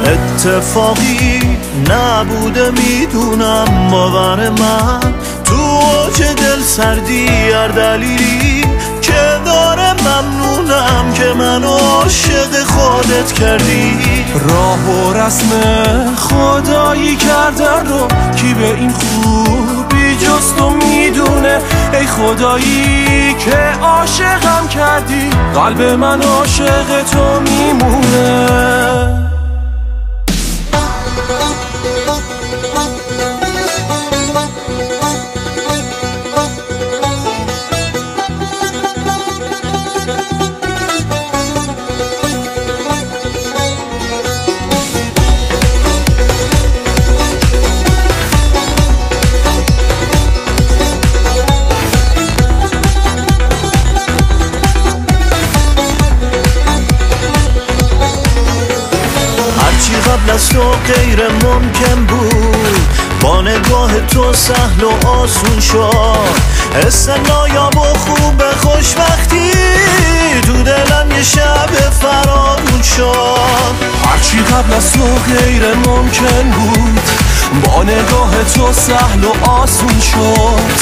اتفاقی نبوده میدونم، باور من تو اوج دل سردی هر دلیلی که داره ممنونم که منو عاشق خودت کردی. راه و رسم خدایی کردن رو کی به این خوبی جز تو میدونه. ای خدایی که عاشقم کردی، قلب من عاشق تو میمونه. قبل از تو غیر ممکن بود، با نگاه تو سهل و آسون شد. حس نایاب و خوب خوشبختی تو دلم یه شب فراغون شد. هرچی قبل از تو غیر ممکن بود، با نگاه تو سهل و آسون شد.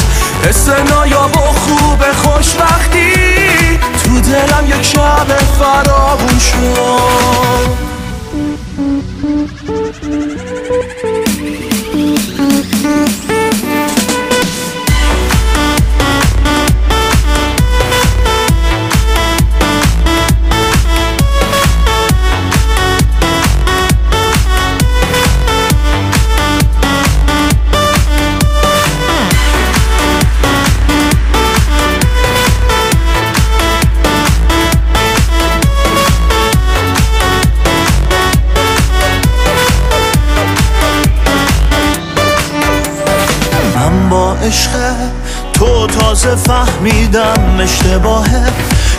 حس نایاب و خوب خوشبختی تو دلم یک شب فراغون شد. با عشق تو تازه فهمیدم اشتباهه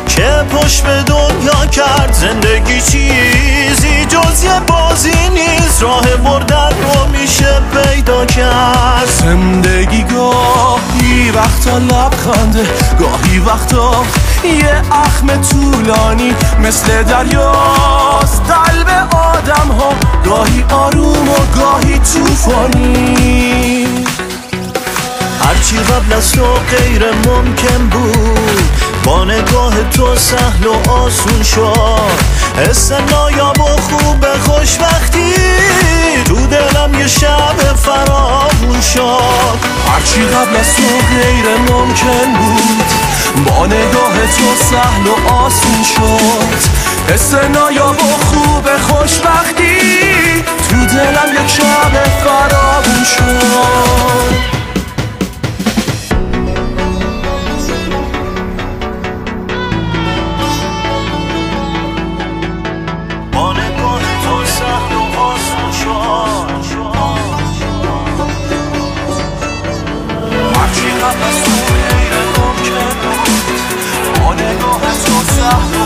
که پشت به دنیا کرد. زندگی چیزی جز یه بازی نیست، راه بردن رو میشه پیدا کرد. زندگی گاهی وقتا لبخنده، گاهی وقتا یه اخم طولانی مثل دریاست. قلب آدم ها گاهی آروم و گاهی طوفانی. هرچی قبل از تو غیر ممکن بود، با نگاه تو سهل و آسون شد. حس نایاب و خوب خوشبختی تو دلم یه شب فراغون شد. هرچی قبل از تو غیر ممکن بود، با نگاه تو سهل و آسون شد. حس نایاب و خوب خوشبختی تو دلم یک شب فراغون شد. قبل از تو غیر ممکن بود، با نگاه تو سهل و